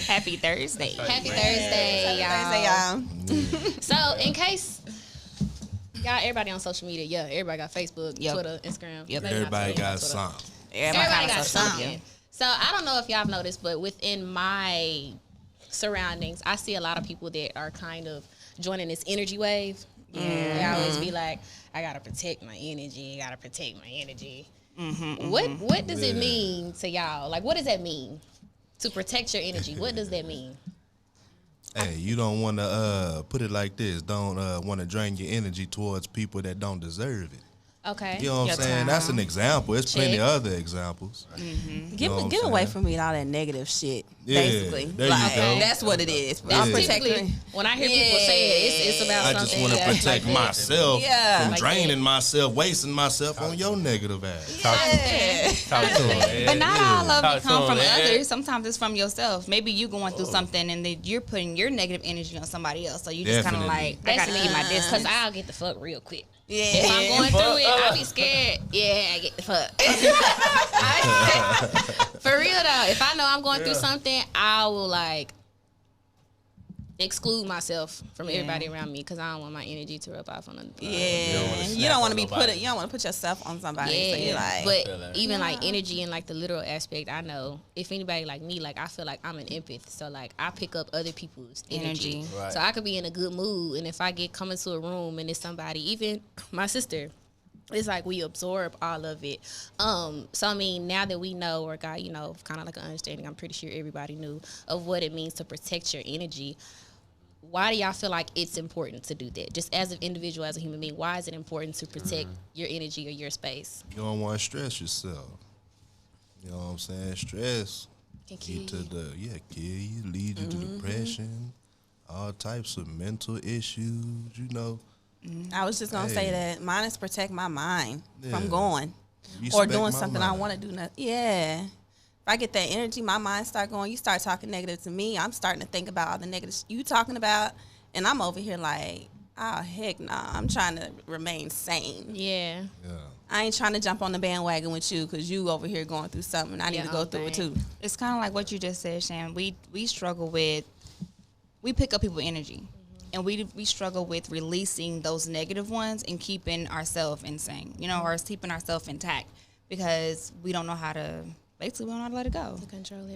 Happy Thursday. Happy Thursday, y'all. So, in case y'all, everybody on social media, everybody got Facebook, Twitter, Instagram. Everybody got something. Everybody got something. So, I don't know if y'all have noticed, but within my surroundings, I see a lot of people that are kind of joining this energy wave. They always be like, I gotta protect my energy. What does it mean to y'all? Like, what does that mean? To protect your energy, what does that mean? Hey, you don't want to put it like this. Don't want to drain your energy towards people that don't deserve it. Okay. You know what I'm saying? That's an example. There's plenty of other examples. Get away from me and all that negative shit. Yeah, basically, there you go. That's what it is. That's typically when I hear people say it, it's about something. I just want to protect myself from draining myself, wasting myself on your negative ass. But not all of it come from others. Sometimes it's from yourself. Maybe you going through something and then you're putting your negative energy on somebody else. So you just kind of like, I gotta keep my distance because I'll get the fuck real quick. Yeah. If I'm going through it, I'll be scared. Yeah, I get the fuck. For real though, if I know I'm going through something, I will like exclude myself from everybody around me because I don't want my energy to rub off on other people. You don't want to be put. You don't want to put yourself on somebody. Yeah, so you're like, but even like energy and like the literal aspect, I know if anybody like me, like I feel like I'm an empath, so like I pick up other people's energy. Right. So I could be in a good mood, and if I come into a room and it's somebody, even my sister. It's like we absorb all of it. So, I mean, now that we know or got, kind of like an understanding, I'm pretty sure everybody knew of what it means to protect your energy. Why do y'all feel like it's important to do that? Just as an individual, as a human being, why is it important to protect your energy or your space? You don't want to stress yourself. You know what I'm saying? Stress can kill you. Kill you, lead you to depression, all types of mental issues, I was just going to say that mine is protect my mind from going or doing something I want to do. Yeah. If I get that energy, my mind start going, you start talking negative to me, I'm starting to think about all the negatives you talking about, and I'm over here like, oh, heck nah, I'm trying to remain sane. Yeah. I ain't trying to jump on the bandwagon with you because you over here going through something. I need to go through it too. It's kind of like what you just said, Shan. We struggle with, we pick up people's energy. And we struggle with releasing those negative ones and keeping ourselves insane, or keeping ourselves intact because we don't know how to. Basically, we don't know how to let it go. To control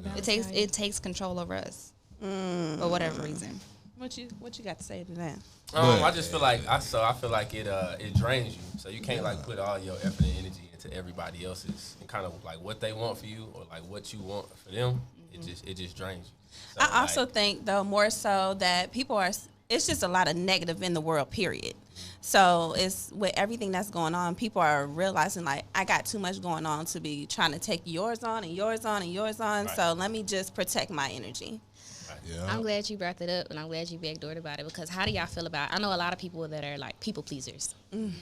it takes control over us for whatever reason. What you got to say to that? I just feel like I feel like it drains you, so you can't like put all your effort and energy into everybody else's and kind of like what they want for you or like what you want for them. It just drains you. So, I also think though more so that people are. It's just a lot of negative in the world, period. So it's with everything that's going on, people are realizing like I got too much going on to be trying to take yours on and yours on and yours on. Right. So let me just protect my energy. Right. Yeah. I'm glad you brought that up, and I'm glad you backdoored about it because how do y'all feel about? I know a lot of people that are like people pleasers, and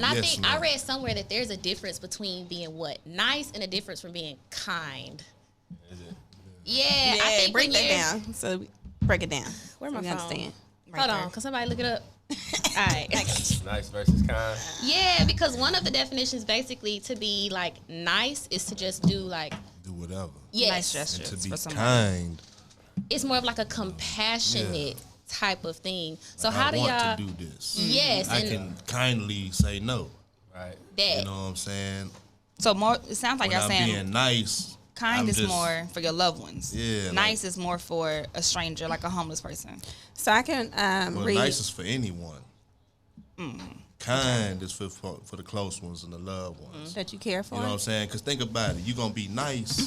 I think I read somewhere that there's a difference between being nice and a difference from being kind. Is it? Yeah, I think break that down. So break it down. Where my phone? Understand. Hold on, can somebody look it up? All right. Nice versus kind. Yeah, because one of the definitions basically to be like nice is to just do whatever. Yes. Nice gestures. And to be kind. It's more of like a compassionate type of thing. So like, how do y'all want to do this? Yes, I and can kindly say no. Right. that. You know what I'm saying? So more. It sounds like y'all Without saying being nice. kind I'm is just- more for your loved ones. Yeah, Nice is more for a stranger, like a homeless person. So I can Well, read. nice is for anyone. Kind is for the close ones and the loved ones. That you care for. You know what I'm saying? Because think about it. You're going to be nice.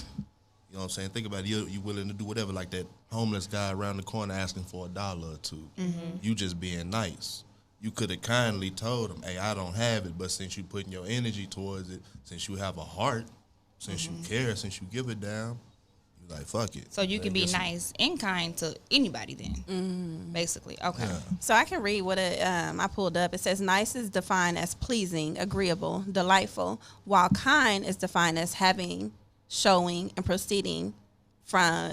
You know what I'm saying? Think about it. You're willing to do whatever. Like that homeless guy around the corner asking for $1 or $2. You just being nice. You could have kindly told him, hey, I don't have it. But since you putting your energy towards it, since you have a heart, since you care, since you give it down, you like, fuck it. So you can be nice and kind to anybody then, basically. Okay. Yeah. So I can read what I pulled up. It says nice is defined as pleasing, agreeable, delightful, while kind is defined as having, showing, and proceeding from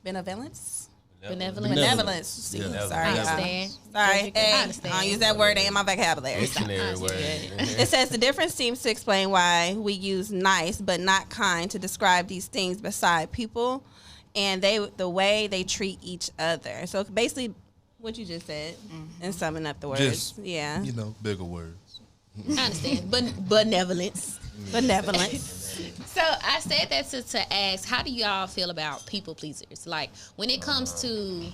benevolence. Benevolence. Yeah. Sorry, I y'all. understand. Sorry, I hey, understand. I don't use that word in my vocabulary. Dictionary word. It says the difference seems to explain why we use nice but not kind to describe these things beside people and the way they treat each other. So basically, what you just said and summing up the words. Just, yeah. you know, bigger words. I understand. Benevolence. Benevolence. So I said that to ask, how do y'all feel about people pleasers? Like when it comes to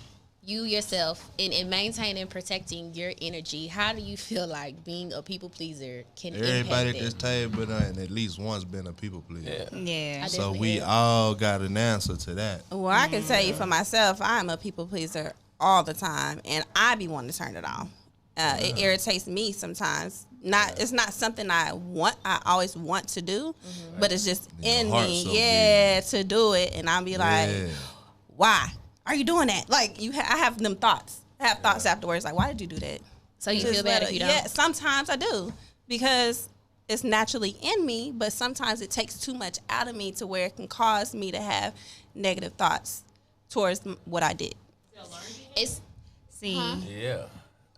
you yourself and maintaining and protecting your energy, how do you feel like being a people pleaser can Everybody impact at this it? table and at least once been a people pleaser. Yeah. Yeah. So definitely we have. all got an answer to that. Well, I can tell you for myself, I'm a people pleaser all the time, and I be wanting to turn it off. It irritates me sometimes. It's not something I always want to do, but it's just in heart me, so to do it, and I'll be like, why are you doing that? Like I have them thoughts. I have thoughts afterwards, like, why did you do that? So you feel bad if you don't? Yeah, sometimes I do because it's naturally in me, but sometimes it takes too much out of me to where it can cause me to have negative thoughts towards what I did. It's Yeah.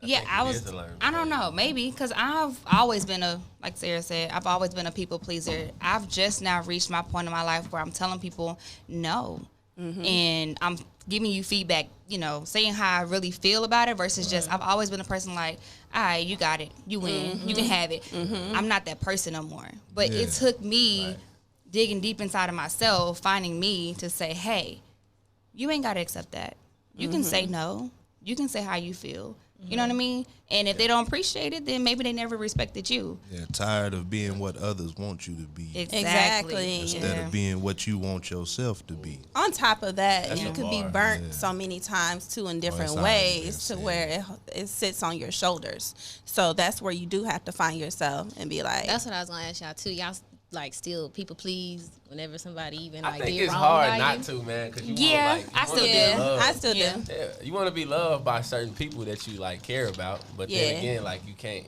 Yeah, think I it was. is a learned I don't know, maybe because I've always been like Sarah said, I've always been a people pleaser. I've just now reached my point in my life where I'm telling people no, and I'm giving you feedback. You know, saying how I really feel about it versus just. I've always been a person like, all right, you got it, you win, you can have it. I'm not that person no more. But it took me digging deep inside of myself, finding me to say, hey, you ain't got to accept that. You can say no. You can say how you feel. You know what I mean? And if they don't appreciate it, then maybe they never respected you. Yeah, tired of being what others want you to be Exactly. instead of being what you want yourself to be. On top of that, That's you a could be bar. burnt so many times too in different it's already ways been to said. where it sits on your shoulders. So that's where you do have to find yourself and be like, That's what I was gonna ask y'all too. Y'all like still people please whenever somebody even I like think did it's wrong hard by not you? to, man, because you Yeah, want, like, I you still wanna do. be loved. I still Yeah. do. Yeah, you want to be loved by certain people that you like care about, but then Yeah. again, like you can't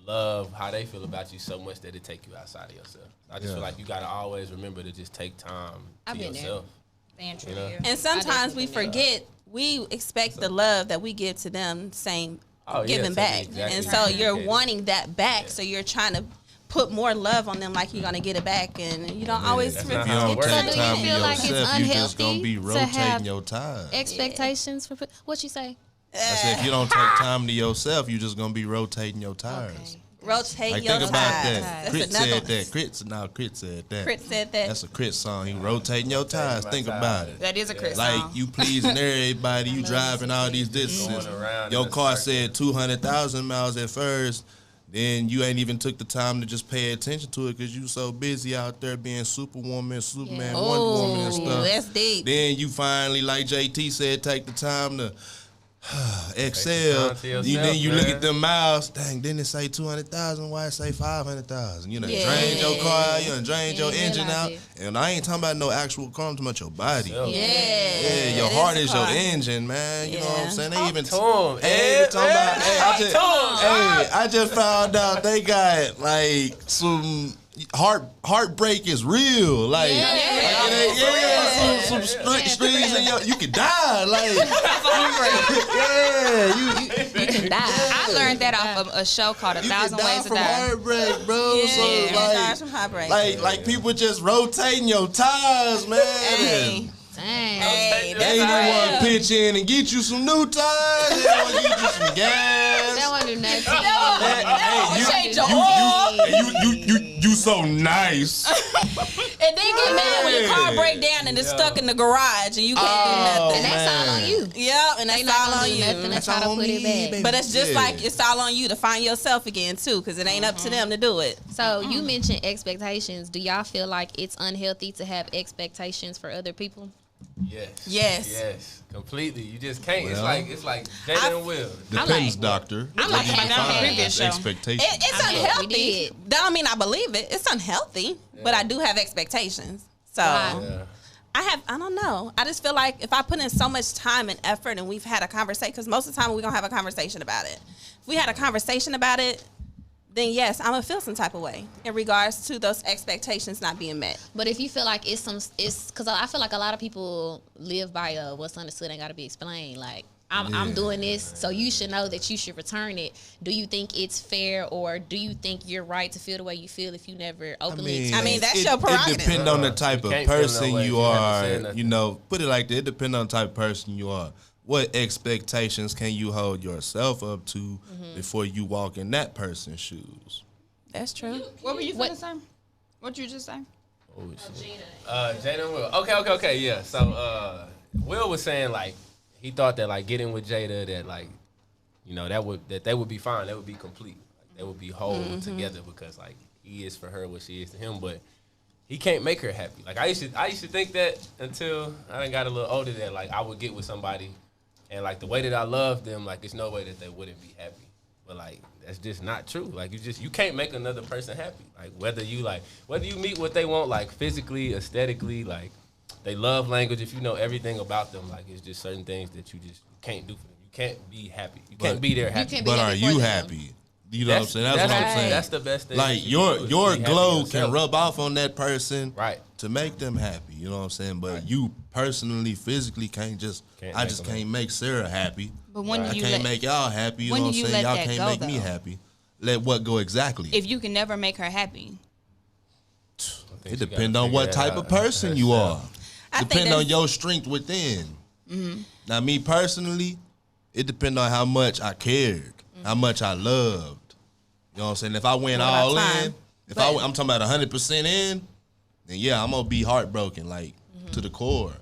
love how they feel about you so much that it take you outside of yourself. I just feel like you gotta always remember to just take time I've to been there. yourself. Staying true You know? to you. And sometimes we definitely forget we expect the love that we give to them same Oh, yeah, giving to be back. exactly And so you're reciprocated. wanting that back. So you're trying to put more love on them like you're going to get it back. And you don't always that's If not you how it don't works. So take do you time to feel like it's yourself, you just gonna unhealthy be to rotating have your tires. Expectations for what you say? I said if you don't take time to yourself, you just gonna be rotating your tires. rotate Like your think about tires. that. That's Crit another said one. that. Crit said that. Crit said that. That's a Crit song. He rotating your tires. my Think tires. about it. That is a Chris Like song. you pleasing everybody, you driving all these distances. Going around Your in a car circle. said 200,000 miles at first. Then you ain't even took the time to just pay attention to it because you so busy out there being Superwoman, Superman, Yeah. Wonder Woman and Oh, stuff. that's deep. Then you finally, like JT said, take the time to excel. time to yourself, Then you look man. at them miles. Dang, didn't it say 200,000? Why it say 500,000? You done Yeah. drained your car, you done drained Yeah, your you engine realize out. it. And I ain't talking about no actual car, I'm talking about your body. Yourself. Yeah. Yeah, your it heart a is your car. engine, man. You know what I'm Yeah. saying? They Talk even to 'em, Hey, Ed, talking about, man. hey, Talk to 'em. I just found out they got like some heartbreak is real. Like, some strings in your, you could die. Like, yeah, You can die. I learned that off of a show called A you Thousand can die Ways to from Die. heartbreak, bro. Yeah, So die from heartbreak. like people just rotating your tires, man. Hey. Dang. Dang. Hey, They didn't want to pitch in and get you some new tires. They didn't want to get you some gas. That won't do nothing. You so nice. And then get mad when your car break down and it's stuck in the garage and you can't do nothing. And that's all on you. Yeah, and that's all on you. Nothing to try to put it back. But it's just like it's all on you to find yourself again too, because it ain't up to them to do it. So you mentioned expectations. Do y'all feel like it's unhealthy to have expectations for other people? Yes. Completely. You just can't. It's like Jada and Will. Depends, doctor. I'm like, expectations. It's unhealthy. That don't mean I believe it. It's unhealthy, but I do have expectations. So I don't know. I just feel like if I put in so much time and effort and we've had a conversation, because most of the time we're going to have a conversation about it. If we had a conversation about it, then yes, I'm going to feel some type of way in regards to those expectations not being met. But if you feel like it's because I feel like a lot of people live by what's understood ain't got to be explained. Like, I'm doing this, so you should know that you should return it. Do you think it's fair, or do you think you're right to feel the way you feel if you never openly I mean, that's your prerogative. It depends on the type of person you are. You know, put it like that. It depends on the type of person you are. What expectations can you hold yourself up to before you walk in that person's shoes? That's true. What were you going to say? What you just say? Oh, Jada and Will. Okay. Yeah. So Will was saying like he thought that like getting with Jada that like that they would be fine. They would be complete. Like, they would be whole together because like he is for her what she is to him, but he can't make her happy. Like I used to think that until I done got a little older that like I would get with somebody and like the way that I love them, like there's no way that they wouldn't be happy. But like that's just not true. Like you can't make another person happy. Like whether you meet what they want, like physically, aesthetically, like they love language. If you know everything about them, like it's just certain things that you just can't do for them. You can't be happy. You can't be there happy. But are you happy? You know what I'm saying? That's what I'm saying. That's the best thing. Like your glow can rub off on that person, right, to make them happy. You know what I'm saying? But you personally, physically can't make Sarah happy. But when I can't make y'all happy. You know what I'm saying? Y'all can't make me happy. Let what go exactly? If you can never make her happy, it depends on what type of person you are. Depend on your strength within. Now, me personally, it depends on how much I cared, how much I loved. You know what I'm saying? If I went all in, I'm talking about 100% in, then yeah, I'm gonna be heartbroken, like to the core.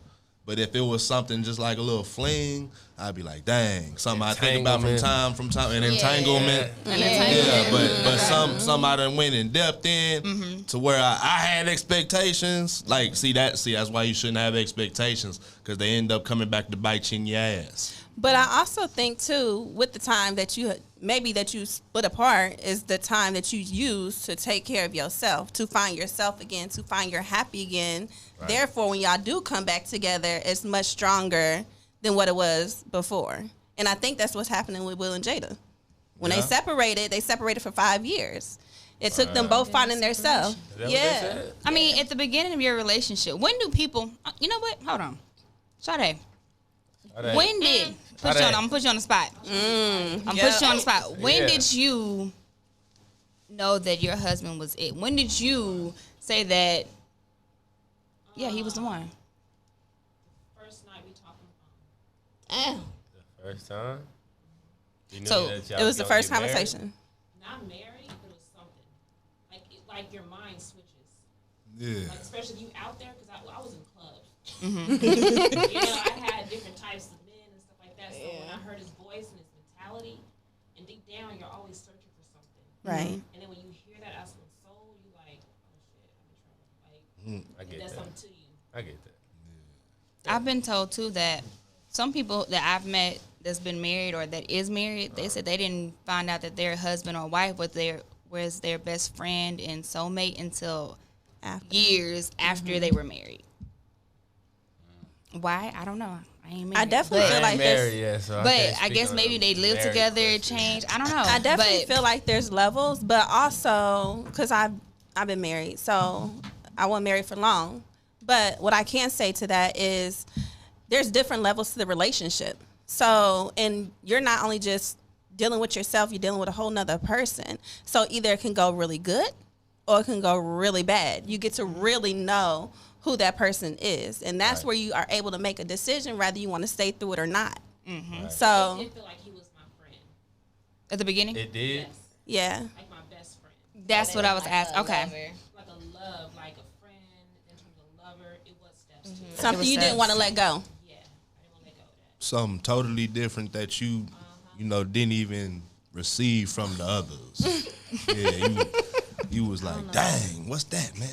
But if it was something just like a little fling, I'd be like, dang, something I think about from time, an entanglement. But some I done went in depth in to where I had expectations. Like, see that's why you shouldn't have expectations, because they end up coming back to bite you in your ass. But I also think too, with the time that you split apart, is the time that you use to take care of yourself, to find yourself again, to find your happy again. Right. Therefore, when y'all do come back together, it's much stronger than what it was before. And I think that's what's happening with Will and Jada. When they separated for 5 years. It took them both finding their self. Yeah. I mean, at the beginning of your relationship, when do people, you know what? Hold on. Sade. When did I'm gonna put you on the spot. Put you on the spot. When did you know that your husband was it? When did you say that? Yeah, he was the one. First night we talked on the phone. The first time. So it was the first conversation. Not married, but it was something. Like your mind switches. Yeah. Like especially you out there, because I was in clubs. I had different types of men and stuff like that. So when I heard his voice and his mentality, and deep down you're always searching for something. Right. And then when you hear that out of someone's soul, you like, oh shit, I'm in trouble. Like, I get that's that. something to you. I get that. Yeah. I've been told too that some people that I've met that's been married or that is married, they said they didn't find out that their husband or wife was their best friend and soulmate until years after they were married. Why? I don't know. I ain't married. I definitely feel like this. But I guess maybe they live together, change. I don't know. I definitely feel like there's levels, but also because I've been married, so I wasn't married for long. But what I can say to that is there's different levels to the relationship. So, and you're not only just dealing with yourself, you're dealing with a whole nother person. So either it can go really good or it can go really bad. You get to really know who that person is. And that's where you are able to make a decision whether you want to stay through it or not. Right. So It felt like he was my friend. At the beginning? It did. Yes. yeah. Like my best friend. That's what I was Like asking. a Okay. lover. Like a love, like a friend in terms of lover. It was steps to it. Something you didn't want to let go. Yeah. I didn't want to let go of that. Something totally different that you know, didn't even receive from the others. Yeah, you was like, dang, what's that, man?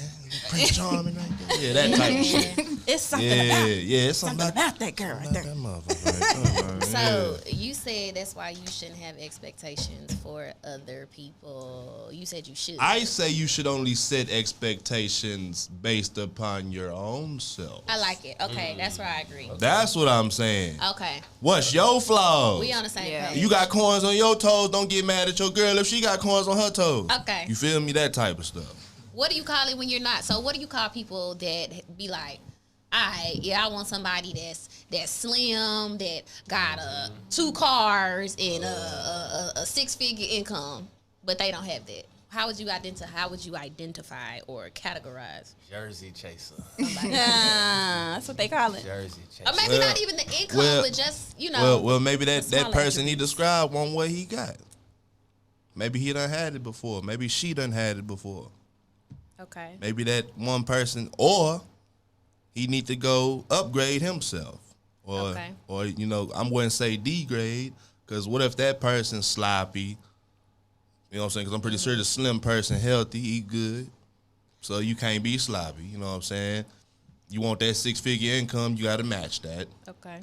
Prince Charming right there. Yeah, that type of shit. It's something It's something about that girl right there. that motherfucker. Right? So you said that's why you shouldn't have expectations for other people. You said you should. I say you should only set expectations based upon your own self. I like it. Okay, that's where I agree. That's what I'm saying. Okay, What's your flaws? we on the same Yeah. page. You got corns on your toes, don't get mad at your girl if she got corns on her toes. Okay. You feel me? That type of stuff. What do you call it when you're not? So what do you call people that be like, I want somebody that's slim, that got 2 cars and a 6-figure income, but they don't have that. How would you identify or categorize? Jersey chaser. Yeah, that's what they call it. Jersey chaser. Or maybe Well- not even the income, well- but just, you know. Well, maybe that small person he attributes. described want what he got. Maybe he done had it before. Maybe she done had it before. Okay. Maybe that one person, or he need to go upgrade himself, or Okay. or you know, I wouldn't say degrade, because what if that person's sloppy? You know what I'm saying? Because I'm pretty sure the slim person healthy, eat good, so you can't be sloppy. You know what I'm saying? You want that 6-figure income, you got to match that. Okay.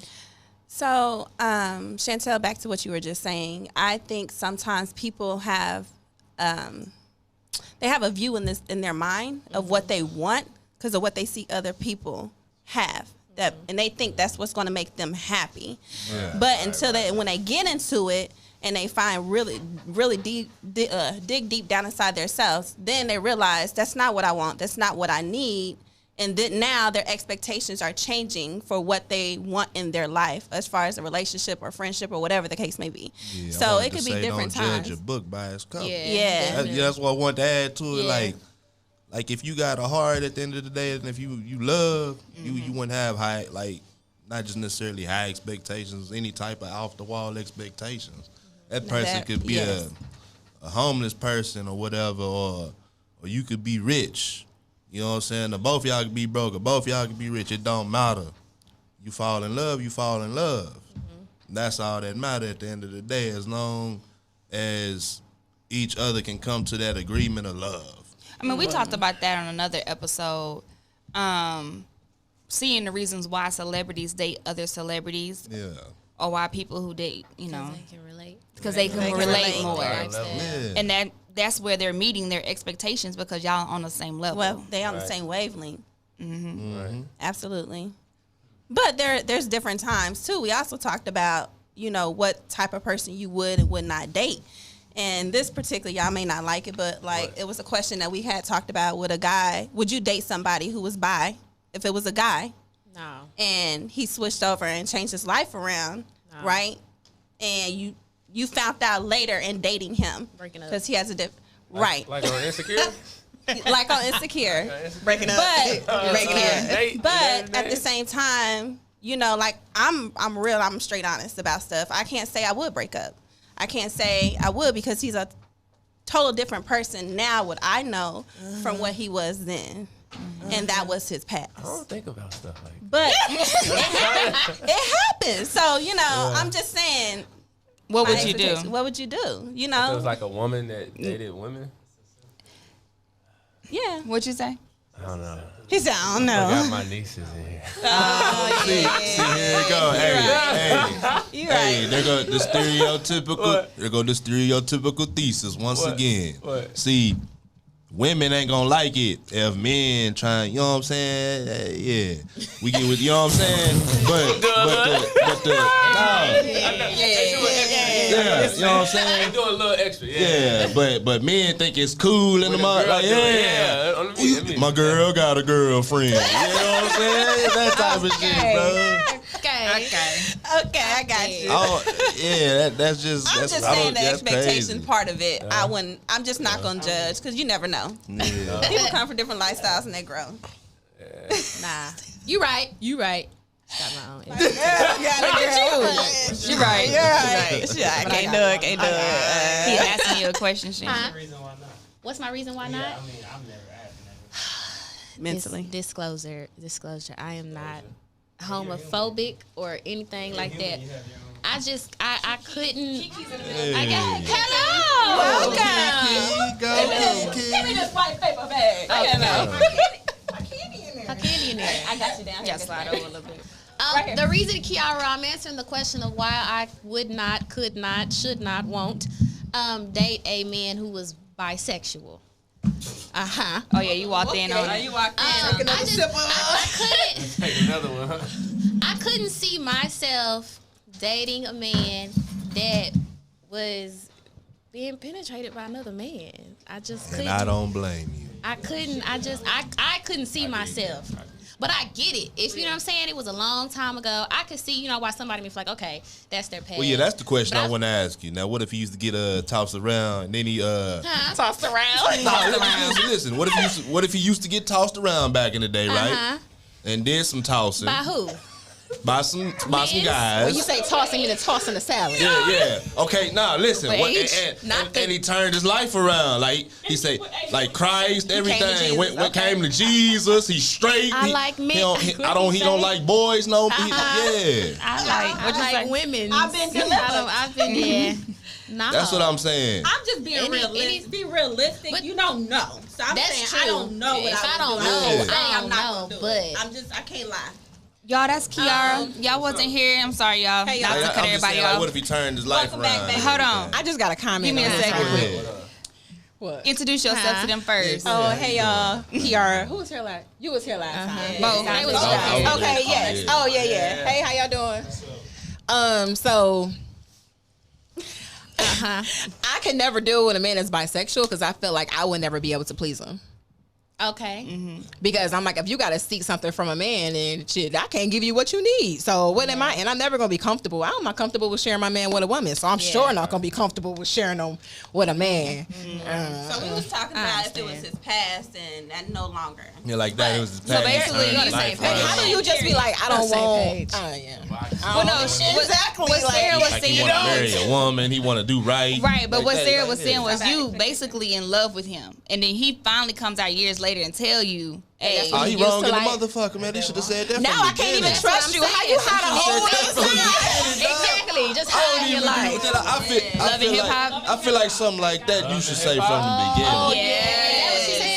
So, Chantel, back to what you were just saying. I think sometimes people have, they have a view in their mind of what they want because of what they see other people have. And they think that's what's going to make them happy. Yeah. But when they get into it and they find really deep, dig deep down inside themselves, then they realize that's not what I want. That's not what I need. And then now their expectations are changing for what they want in their life, as far as a relationship or friendship or whatever the case may be. Yeah, I So wanted it to could be say, different don't times. judge a book by its cover. Yeah. That's what I want to add to it. Yeah. Like if you got a heart at the end of the day, and if you love, you wouldn't have high, like, not just necessarily high expectations, any type of off the wall expectations. That person could be yes. a homeless person or whatever, or you could be rich. You know what I'm saying? Or both y'all could be broke, or both y'all could be rich. It don't matter. You fall in love, you fall in love. That's all that matters at the end of the day, as long as each other can come to that agreement of love. I mean, we talked about that on another episode. Seeing the reasons why celebrities date other celebrities, Yeah. or why people who date, you know, They can relate. because they can They can relate relate. more. Lifestyle. Yeah. And that's where they're meeting their expectations because y'all on the same level. Well, they on the Right. same wavelength. Right. Absolutely. But there's different times too. We also talked about, what type of person you would and would not date. And this particular, y'all may not like it, but it was a question that we had talked about with a guy. Would you date somebody who was bi if it was a guy No. and he switched over and changed his life around, No. right? And you found out later in dating him Breaking up. because he has a right. Like on Insecure? Like on Insecure. Breaking up. But Date, But at the same time, I'm real. I'm straight honest about stuff. I can't say I would break up. I can't say I would because he's a total different person now. What I know from what he was then, and that was his past. I don't think about stuff like that. But it happens. So I'm just saying. what would my you do? expectation- What would you do? If it was like a woman that dated women, Yeah. What'd you say? I don't know. He said, I don't I know. got my nieces in here. See, here it go. Hey, You right. hey, there go the stereotypical thesis once What? again. What? See, women ain't gonna like it if men trying, you know what I'm saying? Yeah. We get with, you know what I'm saying? But the yeah, you know what I'm saying? They doing a little extra, Yeah, but men think it's cool in the When a mud. girl Like, do it, yeah. let me- My girl got a girlfriend. You know what I'm saying? That type of shit, bro. Okay, I got you. Oh, yeah, that's just. I'm that's, just I saying don't- the that's expectation crazy. part of it. I'm just not gonna judge because you never know. Yeah. People come from different lifestyles and they grow. Nah, you right. Got my own. You're right. I can't do it. He asking you a question, Shan. What's the reason why not? What's my reason why not? I mean, I've never asked. Mentally. Disclosure. I am not homophobic or anything like that. I couldn't. I got hello. Welcome. Give me this white paper bag. A candy in there. I got you down. Yeah, slide over a little bit. The reason, Kiara, I'm answering the question of why I would not, could not, should not, won't date a man who was bisexual. Oh yeah, you walked in on it. You walked in. I couldn't. Take another one. Huh? I couldn't see myself dating a man that was being penetrated by another man. I just couldn't. And I don't blame you. I couldn't. I couldn't see myself. But I get it. If you know what I'm saying, it was a long time ago. I could see, why somebody be like, okay, that's their past. Well, yeah, that's the question But I want to ask you. Now, what if he used to get tossed around and then he tossed around. Listen. What if he used to get tossed around back in the day, right? And did some tossing. By who? By some guys. When you say tossing, you mean tossing the salad. Yeah. Okay, now listen. But And he turned his life around. Like he say, like Christ, everything. Went came to Jesus. He's straight. I like men. He don't like boys. No. Yeah. I like women. I've been delivered. Yeah. No. That's what I'm saying. I'm just being realistic. Be realistic. But you don't know. So I'm that's saying true. I don't know what If I don't would know, do. I'm saying I I'm don't not know, gonna do but it. I can't lie. Y'all, that's Kiara. Y'all wasn't here. I'm sorry, y'all. Hey, Not y'all. to cut I'm just everybody saying, like, off. what if he turned his life Welcome back, around? baby. Hold on. I just got a comment. Give me a on second. that. What? Introduce yourself to them first. Oh, hey y'all. Kiara. Who was here last? You was here last time. Both. They was Oh, both. Okay, yes. Oh, yeah. Hey, how y'all doing? So I could never deal with a man that's bisexual because I feel like I would never be able to please him. Okay. Because I'm like, if you got to seek something from a man and shit, I can't give you what you need. So what am I? And I'm never going to be comfortable. I'm not comfortable with sharing my man with a woman. So I'm sure not going to be comfortable with sharing them with a man. So we was talking about if it was his past and no longer. Yeah, like that. It was his So basically, past. you're on the same Life page. How do you just be like, I don't want? Well, no, what Sarah was Like he saying. want to marry a woman, he want to do right. Right, but Like what that, Sarah like was that. saying was you basically in love with him, and then he finally comes out years later and tell you, "Hey, Oh, he used wrong to in the like- motherfucker, man. They should have said that. Now from I the can't even beginning. trust you. How you hide a whole Exactly. Just hide your life. Love and hip hop? I feel like something like that you should say from the beginning. Yeah. That's what she said.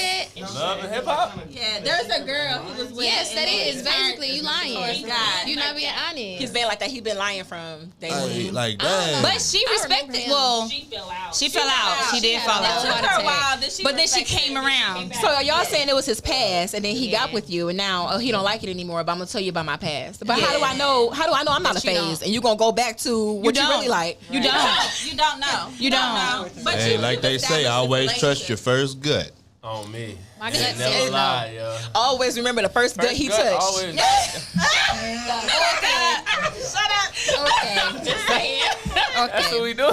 Love and hip hop. Yeah, there's a girl he was with. Yes, that and is basically you lying. God. You're not being honest. He's been like that. He's been lying from day Hey, one. like that. But she I remember respected. him. Well, She fell out. she fell out. She did had fall a out. whole Took lot her of a while, then she But then she respected came it. around. So y'all saying it was his past, and then he got with you, and now he don't like it anymore. But I'm gonna tell you about my past. But how do I know? How do I know I'm not a you don't. phase? And you gonna go back to what you don't. really like? You don't. You don't know. You don't. know. But Hey, you like they say, established a always trust your relationship. first gut. On me. My They gut never said no. lie, yo. Always remember the first gut he Gut touched. always- Okay. Just saying. That's what we do.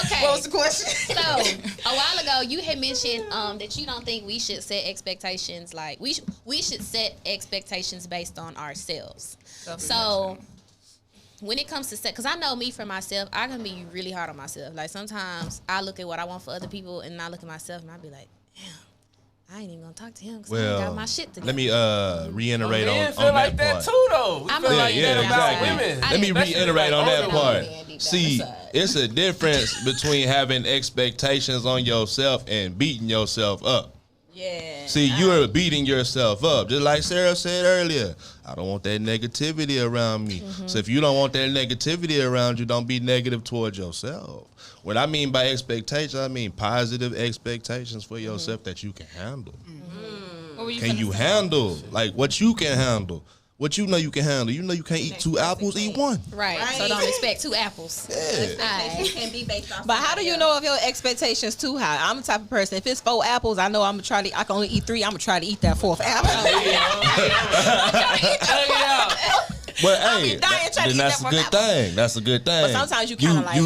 Okay. What was the question? So a while ago, you had mentioned that you don't think we should set expectations like we should set expectations based on ourselves. So when it comes to set, because I know me for myself, I can be really hard on myself. Like sometimes I look at what I want for other people, and I look at myself, and I be like, damn, I ain't even gonna talk to him because I ain't got my shit together. Let me reiterate Men on feel that like part. that too, though. We I'm feel a- like Yeah, that about exactly. women. Let me Especially reiterate like on that older part. women. See, it's a difference between having expectations on yourself and beating yourself up. Yeah. See, you're beating yourself up. Just like Sarah said earlier, I don't want that negativity around me. So if you don't want that negativity around you, don't be negative towards yourself. What I mean by expectations, I mean positive expectations for yourself that you can handle. What were you Can finna you say? handle? Like what you can handle. What you know you can handle. You know you can't eat 2 apples, eat 1. Right. So don't expect 2 apples. Expectations can be based off. But how do you know if your expectations too high? I'm the type of person. If it's 4 apples, I know I'm gonna try to. I can only eat 3. I'm gonna try to eat that 4th apple. Well, I'll hey, be dying trying to then get that's a that good from that thing. That's a good thing. But sometimes you kinda like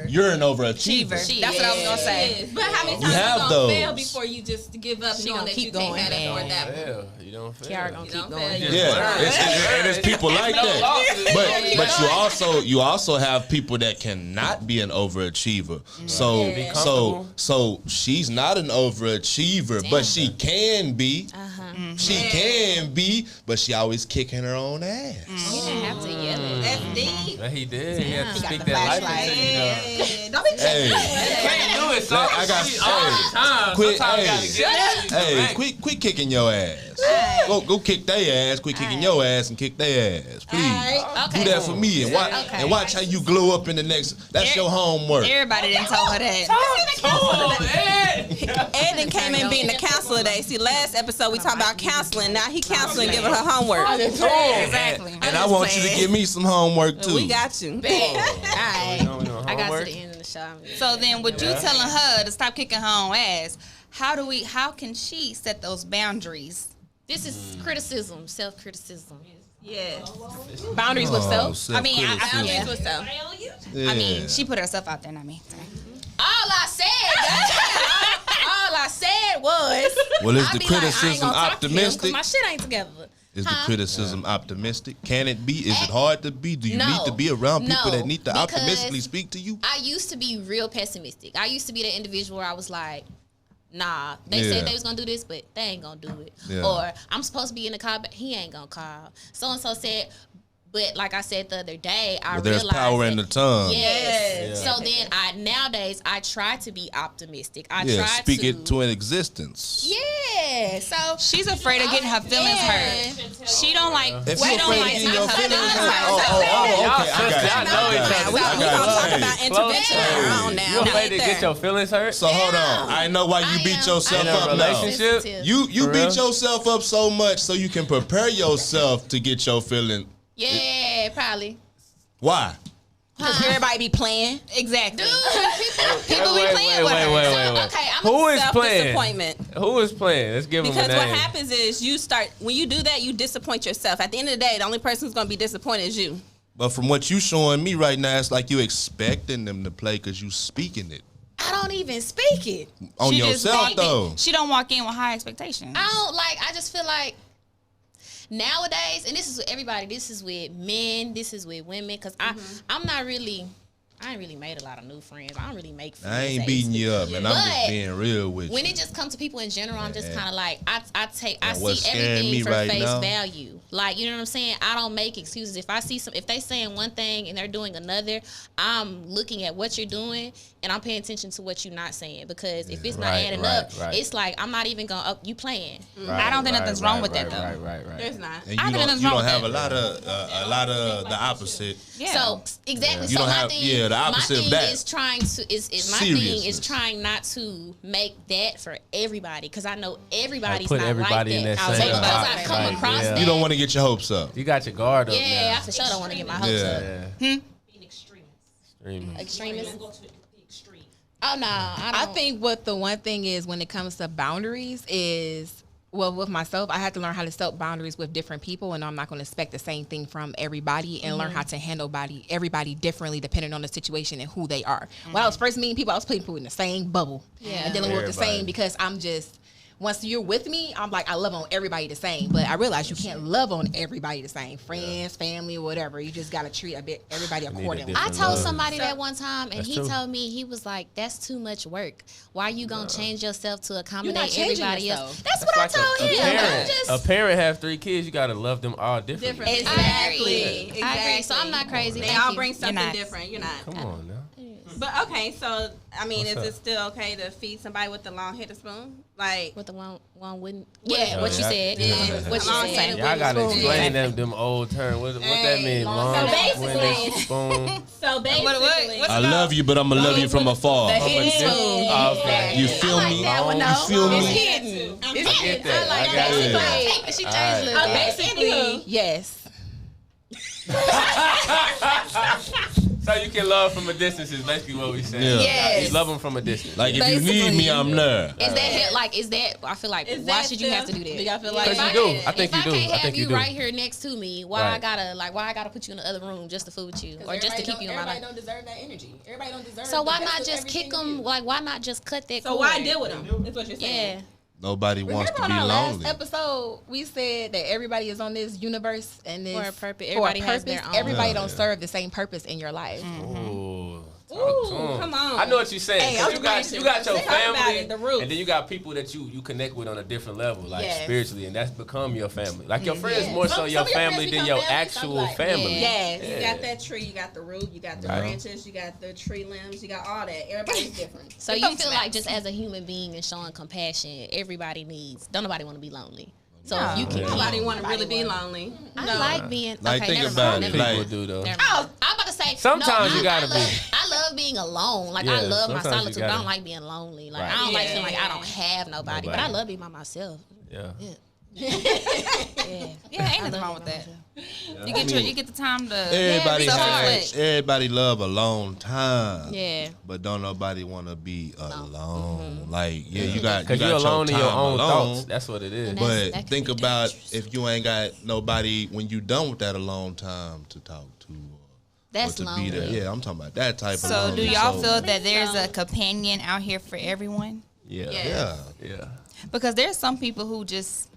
you're an overachiever. That's what I was gonna say. But how many You times have you gonna those. fail before you just give up She knowing gonna that keep you can't going, have that or man. that? Fail. You don't fail. Kiara gonna keep don't going. fail. Yeah, and it's people like that. But you also have people that cannot be an overachiever. So she's not an overachiever, but she can be. She can be, but she always kicking her own ass. You didn't have to yell it. That's deep. But he did. He had to He got speak the that life flashlight. into you. Though. Don't be Hey, Can't do it, so I got all the time. quit. Sometimes you gotta get it. Hey, quit kicking your ass. Go kick their ass. Quit kicking your ass and kick their ass, please. Okay. Do that for me and watch how you glow up in the next. That's your homework. Everybody didn't tell her that. Ed then came in being the counselor today. See, last episode we talked about counseling. Now he counseling, giving her homework. Exactly. And I want you to give me some homework too. We got you. Alright. I got to the end of the show. So then, with you telling her to stop kicking her own ass, how can she set those boundaries? This is criticism, self-criticism. Yes. boundaries with self. I mean, Boundaries with self. I mean, she put herself out there, not me. All I said was. Well, is I the be like, I ain't criticism gonna talk to him 'cause optimistic? my shit ain't together. Is the criticism optimistic? Can it be? Is it hard to be? Do you No. need to be around people No, that need to because optimistically speak to you? I used to be real pessimistic. I used to be the individual where I was like, nah, they Yeah. said they was gonna do this, but they ain't gonna do it. Yeah. Or I'm supposed to be in the car, but he ain't gonna call. So and so said, but like I said the other day, I Well, there's realized power in the tongue. Yes. So then nowadays I try to be optimistic. I Yeah, try speak to it to an existence. Yeah. So She's afraid of getting her feelings hurt. She don't like. If she you're don't afraid of like getting your not feelings her hurt, feelings okay, I know each got other. you. We I gonna got talk you. about intervention later on now. You afraid to Right get there. your feelings hurt? So hold on, I know why you beat yourself In a up now. relationship? You For beat real? yourself up so much so you can prepare yourself to get your feeling. yeah, probably. Why? Because everybody be playing. exactly. People be Wait, playing with wait, her. wait, So, wait, wait. okay, I'm Who is playing? Disappointment. Who is playing? Let's give him a Because name. what happens is you start when you do that, you disappoint yourself. At the end of the day, the only person who's gonna be disappointed is you. But from what you showing me right now, it's like you expecting them to play because you speaking it I don't even speak it. on She just yourself walk in- though. She don't walk in with high expectations. I just feel like nowadays, and this is with everybody, this is with men, this is with women, because I'm not really, I ain't really made a lot of new friends. I don't really make friends. I ain't that beating easily. you up, man. I'm just But being real with you. when it just comes to people in general, I'm just kind of like, I what's see scaring everything me for right face now? value. Like, you know what I'm saying? I don't make excuses. If I see if they saying one thing and they're doing another, I'm looking at what you're doing and I'm paying attention to what you're not saying, because if it's not Right, adding right, up, right. it's like I'm not even going, you playing. I don't think nothing's wrong with that, though. Right. There's not. And I you think don't, nothing's you wrong don't with have that. a lot of the opposite. Yeah. So exactly. You So don't my have- thing, yeah, the opposite my of thing that. is trying to is my thing is Seriousness. trying not to make that for everybody, because I know everybody's put not everybody like in that. that So same because box, I come right, across yeah. that, You don't want to get your hopes up. You got your guard up yeah, now. I for sure don't want to get my hopes Yeah. up. Yeah. Being extremist. Extreme. Extremist. Go to the extreme. Oh no, I I don't. think what the one thing is when it comes to boundaries is, well, with myself, I had to learn how to set boundaries with different people, and I'm not going to expect the same thing from everybody, and learn how to handle everybody differently depending on the situation and who they are. When I was first meeting people, I was putting people in the same bubble and dealing with the Everybody. same, because I'm just, once you're with me, I'm like, I love on everybody the same, but I realize you can't love on everybody the same. Friends, family, whatever. You just got to treat everybody accordingly. I different told love. somebody that one time, and That's he true. told me, he was like, "That's too much work. Why you gonna change yourself to You're accommodate not changing everybody yourself. else?" That's what I told a him. I'm parent. just- A parent have 3 kids. You gotta love them all differently. Different. Exactly. Exactly. I agree. So I'm not crazy. They Thank all you. bring something not. different. You're not. Come on now. But okay, so I mean, What's is it up? still okay to feed somebody with the long-headed spoon? Like, With the one wouldn't. Yeah, what you yeah. said. Yeah. What you Long-headed said. Y'all gotta spoon. explain them old terms. What that Hey, mean? long- Long, So basically- winded spoon. so basically, what's I love you, but I'm gonna love you from afar. Oh, okay. You feel me? that one, You though. feel It's me? hidden. It's get that. I like I that. got She it. played. She changed Alright. a little bit. Basically, yes. So you can love from a distance is basically what we saying. Yeah. Yes. You love them from a distance. Like if you need me, I'm there. Is that like? Is that? I feel like. Why should you have to do that? Do y'all feel like Because you do. I think you do. If I can't I have think you you do. right here next to me, why Right. I gotta put you in the other room just to fool with you, or just to keep you in my life? Everybody don't deserve that energy. Everybody don't deserve. So why the best not of just kick everything you them? do. Like why not just cut that? So cord? why deal with them? That's what you're saying. Yeah. Nobody wants Remember to be on our lonely. last episode, we said that everybody is on this universe and this For a purpose. for a Everybody has their purpose. own. Everybody Yeah, don't yeah. serve the same purpose in your life. Ooh. Ooh, come on. I know what you're saying. Hey, 'Cause I'm you got racist. your Talk about family, it, the roots. and then you got people that you connect with on a different level, like Yes. spiritually, and that's become your family. Like your friends more so Some your of your friends family than become your family, actual some like- family. Yeah, you Yeah. got that tree, you got the root, you got the Right. branches, you got the tree limbs, you got all that. Everybody's different. So you feel like just as a human being and showing compassion, everybody needs. Don't nobody want to be lonely. So if you can, Nobody want to really be lonely. I like being. Like, okay, think never about mind, it, never mind. like- People do though. Never mind. I'm about to say. Sometimes no, you gotta be. I love being alone. Like I Yeah, love my sometimes you solitude. But I gotta- don't like being lonely. Like Right. I don't like feeling like I Yeah. don't have nobody. But I love being by myself. Yeah. Yeah, ain't nothing wrong with that. You get the time to Everybody self-reflect. everybody love a long time. Yeah. But don't nobody want to be alone. Like, yeah, you got Because you you're got alone in time your own alone. thoughts. That's what it is. And But that can think be about dangerous. if you ain't got nobody when you done with that alone time to talk to. That's or to lonely. be there. Yeah, I'm talking about that type of So lonely. do y'all So, feel that there's a companion out here for everyone? Yeah. Yeah. Yeah. Because there's some people who just.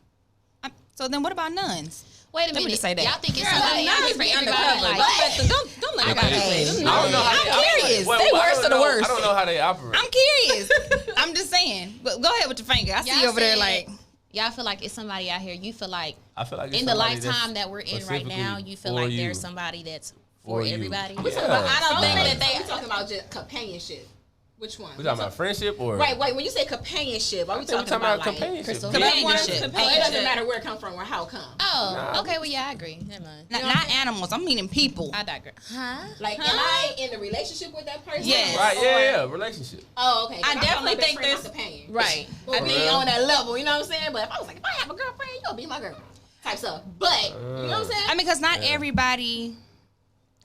So then what about nuns? Wait a Let me minute. just say that. Y'all think it's somebody out here for everybody? Like, Don't let I got them it. I don't know how they operate. curious. Well, They I worse don't to the know- worst. I don't know how they operate. I'm curious. I'm just saying. But go ahead with your finger. I see you over there like. Y'all feel like it's somebody out here. You feel like I feel like it's in the somebody that's lifetime that we're in right now, specifically you feel for like you. there's somebody that's for For you. everybody. Yeah. I don't think Right. that they. We talking about just companionship. Which one? We talking about friendship or Right, wait. When you say companionship, are we I think talking about like? companionship. Companionship. Oh, it doesn't matter where it come from or how it come. Oh, okay. Well, yeah, I agree. Never mind. Not animals. I'm meaning people. I digress. Huh? Like, am I in a relationship with that person? Yes. Right, Or- yeah, relationship. Oh, okay. 'Cause I I'm definitely my best think friend, there's- my companion. Right. I think real? on that level, you know what I'm saying? But if I was like, if I have a girlfriend, you'll be my girl. Type stuff. But you know what I'm saying? I mean, because not everybody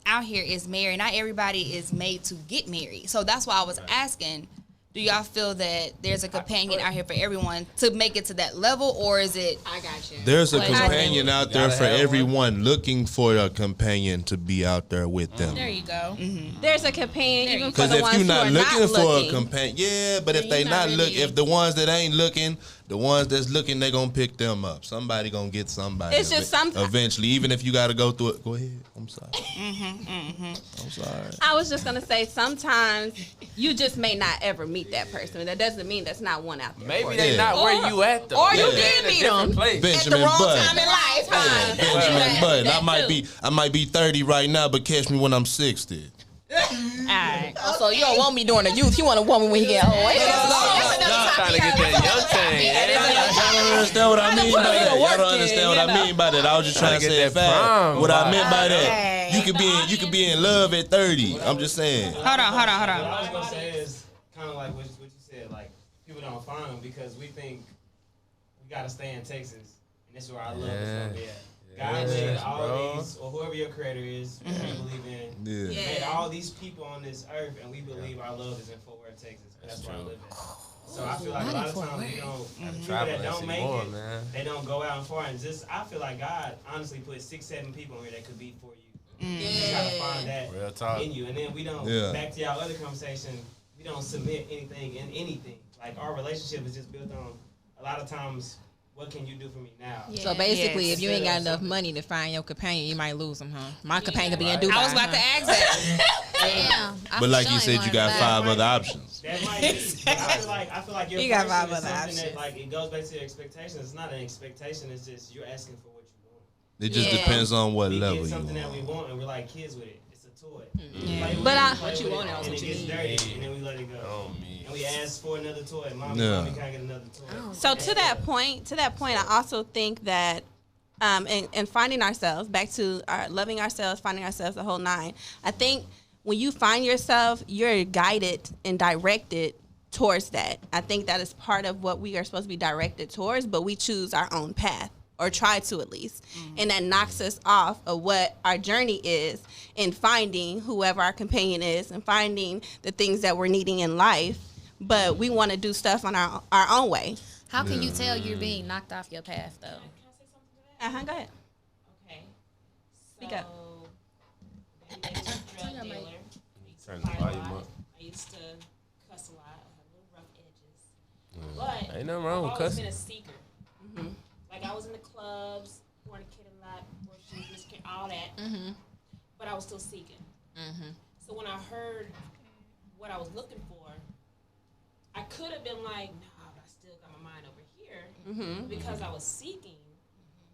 out here is married. Not everybody is made to get married. So that's why I was asking, do y'all feel that there's a companion out here for everyone to make it to that level, or is it? I got you. There's a Like, companion out there Gotta for have one. everyone looking for a companion to be out there with them. There you go. There's a companion even for Because the if ones you're who not are looking not for a looking. companion, yeah, but if Then they you're not not look, really- if the ones that ain't looking, the ones that's looking, they gonna pick them up. Somebody gonna get somebody. It's just eventually, even if you got to go through it. Go ahead. I'm sorry. I'm sorry. I was just gonna say sometimes you just may not ever meet that person. That doesn't mean that's not one out there. Maybe for they you. not where you at though. or you Maybe did they in a meet different them. place. At the Benjamin wrong Button. time in life. Huh? Benjamin Button. That too. I might be 30 right now, but catch me when I'm 60. Alright. Oh, so you don't want me during the youth. You want a woman when he get old. Y'all trying to get that young thing. Y'all don't understand what I mean by that. Y'all don't understand what I mean by that. I was just trying to Trying to say get it that fast. prime What I vibe. meant by that, you could be in love at 30. I'm just saying. Hold on. What I was gonna say is kind of like what you said. Like people don't find them because we think we gotta stay in Texas, and this is where our love is gonna be at. God made all bro. these, or whoever your creator is, that you believe in, Yeah. made all these people on this earth, and we believe our love is in Fort Worth, Texas. That's where I live at. So I feel like a lot of times we don't, people that don't make more, it, man. they don't go out and far. And just, I feel like God honestly put 6-7 people in here that could be for you. You just gotta find that Real talk. in you. And then we don't, Yeah. back to y'all other conversation, we don't submit anything in anything. Like our relationship is just built on a lot of times, what can you do for me now? So basically, Yes. if you ain't got enough money to find your companion, you might lose them, huh? My companion could be in Dubai. I was about to ask that. Damn. But like you said, you got 5 other options. That might be, but I feel like your You got person 5 is other something options. that like it goes back to your expectations. It's not an expectation. It's just you're asking for what you want. It just Yeah. depends on what We level get you something that we on. want, and we're like kids with it. It's a toy. Yeah. Play with But it, I- play What you with want it, is and what it you gets need. dirty, and then we let it go. Oh, me. And we ask for another toy. Mommy, Yeah. mommy, can I get another toy? So to that point, I also think that and finding ourselves, back to our loving ourselves, finding ourselves, the whole nine. I think when you find yourself, you're guided and directed towards that. I think that is part of what we are supposed to be directed towards, but we choose our own path or try to at least. And that knocks us off of what our journey is in finding whoever our companion is and finding the things that we're needing in life. But we want to do stuff on our own way. How can you tell you're being knocked off your path, though? Can I say something to that? Go ahead. Okay. Speak up. Drug dealer. Turn the volume up. I used to cuss a lot. I had little rough edges. But Ain't nothing wrong with I've always cussing. been a seeker. Like I was in the clubs, fornicating a lot, worshiping, all that. But I was still seeking. So when I heard what I was looking for, I could have been like, nah, but I still got my mind over here. Because I was seeking,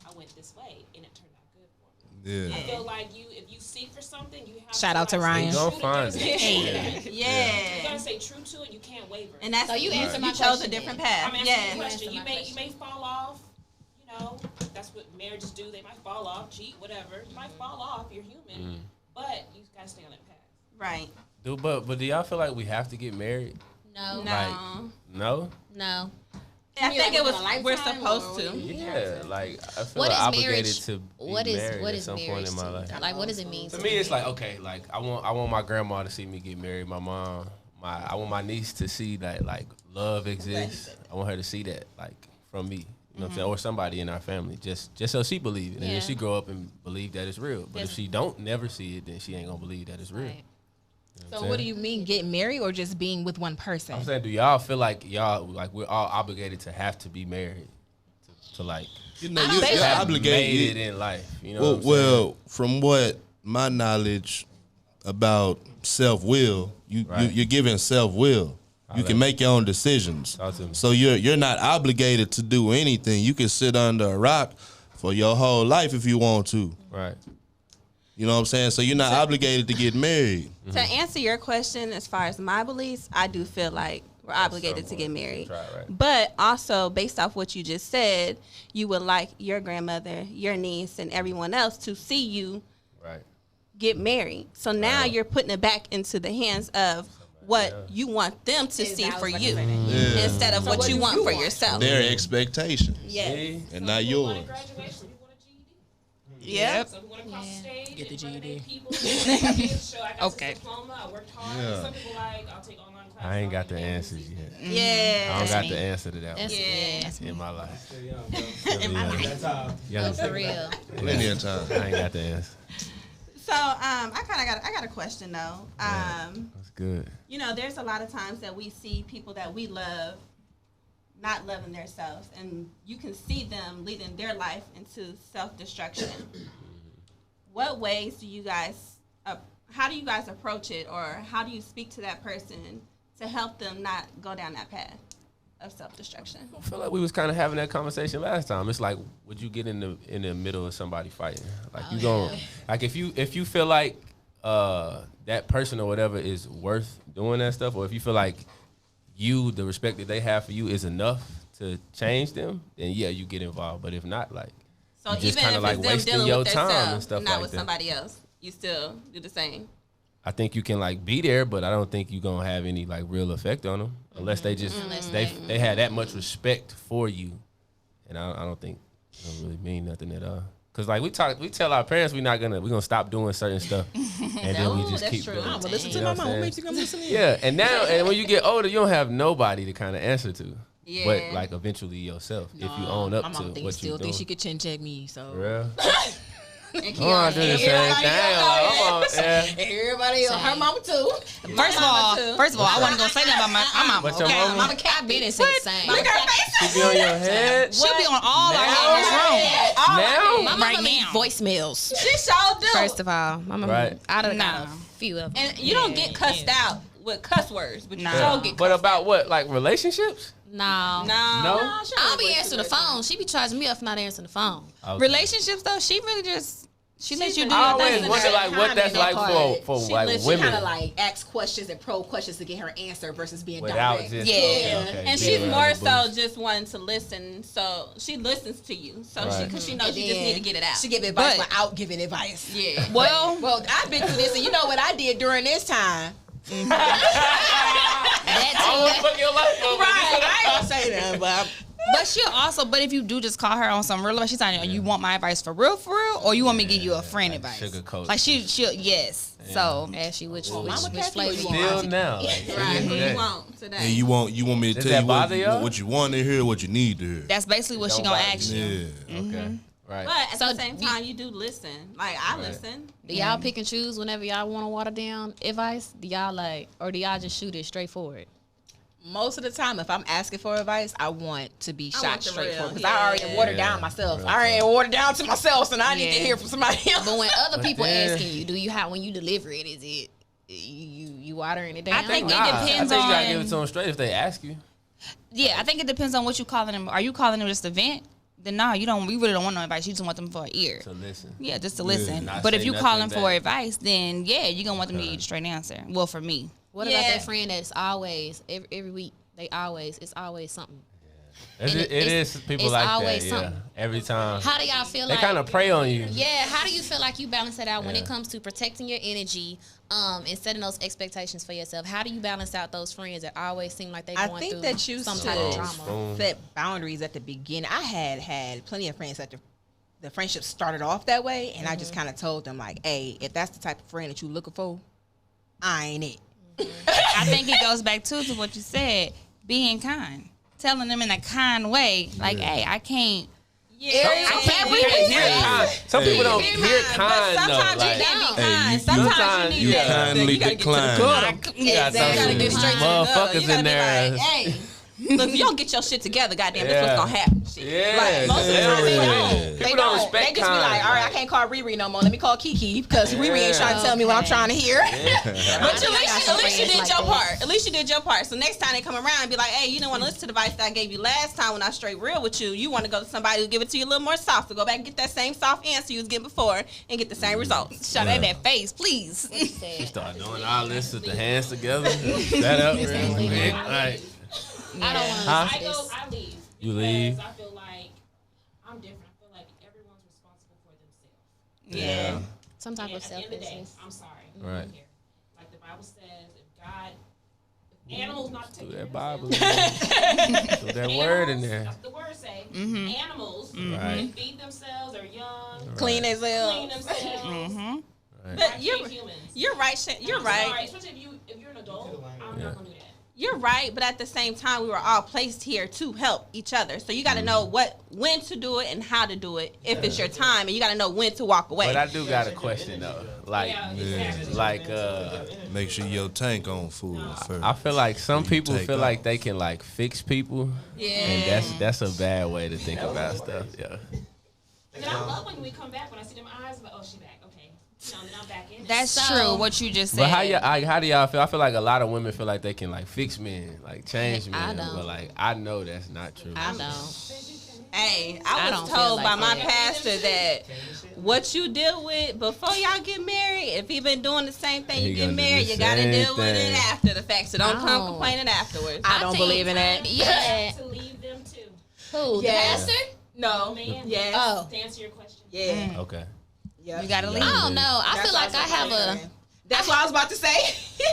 I went this way, and it turned out good for me. Yeah. I feel like if you seek for something, you have Shout to out to like, Ryan. stay Don't true to find it. it. You Yeah. gotta stay true to it. You can't waver. And that's So you answered my you chose a question different then. path. I'm answering the Yeah. question. You Answer my may fall off. You know, that's what marriages do. They might fall off, cheat, whatever. You might fall off. You're human, but you gotta stay on that path. Right. But do y'all feel like we have to get married? No. No. No? No. I think it was within a we're lifetime, supposed or to. Yeah, like I feel What like is obligated marriage? to be What is married what at is some marriage point in my to life. you? Like, what does it mean? For to me, you? it's like, okay, like I want my grandma to see me get married. My mom, I want my niece to see that like love exists. I want her to see that like from me, you know what I'm saying, or somebody in our family, just so she believe it, and Yeah. then she grow up and believe that it's real. But if she don't never see it, then she ain't gonna believe that it's real. Right. So what do you mean getting married or just being with one person? I'm saying, do y'all feel like we're all obligated to have to be married to like You know, don't you're think so. obligated. made it in life? You know what I'm saying? Well, from what my knowledge about self-will, Right. you're given self-will. You can make your own decisions. Talk to me. So you're not obligated to do anything. You can sit under a rock for your whole life if you want to. Right. You know what I'm saying? So you're not obligated to get married. To answer your question, as far as my beliefs, I do feel like we're obligated to get married. Right, right. But also, based off what you just said, you would like your grandmother, your niece, and everyone else to see you Right. get married. So now Right. you're putting it back into the hands of what you want them to see for you instead of what you want for yourself. Their expectations Yes. See? and not People want yours. a graduation. Some people want a GED. Yep. Some people want to cross the stage. Get the in front of their GED. people. Show I got Okay. this diploma. I worked hard. Yeah. Some people like, I'll take online classes. I ain't got the answers yet. I Yeah. don't got the answer to that one That's yeah. in my life. Still young, bro. In my life. That's all. Yeah, For real. Plenty of time. I ain't got the answer. So I got a question though. That's good. You know, there's a lot of times that we see people that we love not loving themselves, and you can see them leading their life into self-destruction. What ways do you guys, how do you guys approach it, or how do you speak to that person to help them not go down that path of self-destruction? I feel like we was kind of having that conversation last time. It's like, would you get in the middle of somebody fighting? Like you gon' like if you feel like that person or whatever is worth doing that stuff, or if you feel like the respect that they have for you is enough to change them, then yeah, you get involved. But if not, like So you just even kind if of it's like them wasting dealing your with time and themselves, stuff not like with that. somebody else, you still do the same. I think you can like be there, but I don't think you're gonna have any like real effect on them unless they just they had that much respect for you, and I don't think it don't really mean nothing at all. Cause like we tell our parents we're gonna stop doing certain stuff, and then we just that's keep true. doing. I'm it. gonna listen You to know my what I'm mom. What saying? makes you gonna listen to you? Yeah, and when you get older, you don't have nobody to kind of answer to, Yeah. but like eventually yourself if you own up My to mom what still you thinks she doing. could chin check me, so. Real? And Oh, I do the same thing. Like, I'm on, yeah. Everybody else, her mama too. First of all, I wasn't gonna say nothing about my mama. But your Okay, mama- Mama cat I've been in the same. She be on your head. she'll be on all our head in this room Now? My mama right leave now. voicemails. She sure do. First of all, my mama, Right. I done got Nah. a few of them. And you don't get cussed out with cuss words, but you Nah. don't get But cussed about what? Like relationships? No. out. No? I don't be answering the phone. She be charging me up for not answering the phone. Okay. Relationships though, she really just she lets you do I your always thing. wonder like what that's like for She like lets you women kind of like ask questions and probe questions to get her answer versus being without direct. just Yeah. okay, And being she's around more the so bush. just wanting to listen. So she listens to you. So Right. because she knows And you just then need to get it out. She give advice But- without giving advice. Yeah. Well, Well, I've been through this, and you know what I did during this time. I don't wanna fuck your life over. Right, I ain't gonna say that, but But she'll also, but if you do just call her on some real advice, she's saying, you want my advice for real, or you want me to give you a friend advice? Sugarcoat. Like she'll, yes. Yeah. So ask you which flavor you still want. now. Right. Who you want today? And you want me to tell you what you want to hear, what you need to hear. That's basically what she gonna ask you. Yeah. Mm-hmm. Okay. Right. But at the same time, you do listen. Like I listen. Do y'all pick and choose whenever y'all want to water down advice? Do y'all do y'all just shoot it straight forward? Most of the time, if I'm asking for advice, I want to be shot straight forward because yeah. I already watered down myself. I already watered down to myself, so now I need to hear from somebody else. But when other people asking you, when you deliver it, is it you watering it down? I think it I depends think on. you gotta give it to them straight if they ask you. Yeah, I think it depends on what you calling them. Are you calling them just a vent? Then no, you don't. We really don't want no advice. You just want them for an ear. To listen. Yeah, just to listen. Not But if say you nothing call them for back. advice, then yeah, you're gonna want them to give you a straight answer. Well, for me. What about that friend that's always every week? It's always something. It is people it's like always that. something. Yeah, every time. How do y'all feel They like kind of prey on you. Yeah, how do you feel like you balance that out when it comes to protecting your energy, and setting those expectations for yourself? How do you balance out those friends that always seem like they're going I think through that you some type of drama? Boom. set boundaries at the beginning. I had plenty of friends that the friendship started off that way, and I just kind of told them like, hey, if that's the type of friend that you looking for, I ain't it. I think it goes back to what you said, being kind. Telling them in a kind way, like, hey, I can't. Some people don't hear kind though. Sometimes Like, you can't be Hey, kind. Sometimes you need that. kindly You gotta get to the decline. gut. you got Exactly. some Get straight to the gut. motherfuckers You gotta in be there. like, hey, look, if you don't get your shit together, goddamn, that's what's gonna happen. Shit. Yeah, Like, most of the yeah. time they People don't. They don't respect They just be like, all right, I can't call Riri no more. Let me call Kiki because Riri ain't trying to tell me what I'm trying to hear. But at least you did your part. At least you did your part. So next time they come around and be like, hey, you don't want to listen to the advice that I gave you last time when I was straight real with you. You want to go to somebody who give it to you a little more soft. So go back and get that same soft answer you was getting before and get the same results. Shut at that face, please. She started doing all this with the hands together. That up real quick. Like, I don't want to Huh? listen to this. I leave. You leave? Because I feel like I'm different. I feel like everyone's responsible for themselves. Yeah. Some type And of at the end of the day, selfishness. I'm sorry. Right. I'm here. Like the Bible says, if animals not to take care that of Bible. themselves. Put that word in there. That's the word say. Mm-hmm. Animals Right. can feed themselves, are young, Clean as well. clean themselves. Mm-hmm. But But you're humans. you're right. You're I'm right. sorry, especially if you're an adult, I'm not gonna do that. You're right, but at the same time, we were all placed here to help each other. So you got to know when to do it and how to do it if it's your time, and you got to know when to walk away. But I do got a question though. Like, Make sure your tank on full first. I feel like some Before you people take feel off. like they can like fix people, and that's a bad way to think about stuff. Yeah. And I love when we come back, when I see them eyes, like, oh, she back. Okay. Then I'm back in. That's true. What you just said. But how do y'all feel? I feel like a lot of women feel like they can like fix men, like change I men. don't. But like I know that's not true. I don't. Hey, I I don't was feel told like by my that. pastor that what you deal with before y'all get married, if he been doing the same thing He you get gonna do married, the you gotta same deal with thing. it after the fact. So don't come Oh. complaining afterwards. I don't believe in that. Yeah. To leave them too. Who? Yeah. The pastor? No. Man, Yes. Oh. to answer your question. Yeah. Okay. Yeah. You gotta leave. I don't know. I That's feel like I have a. That's what I was about to say.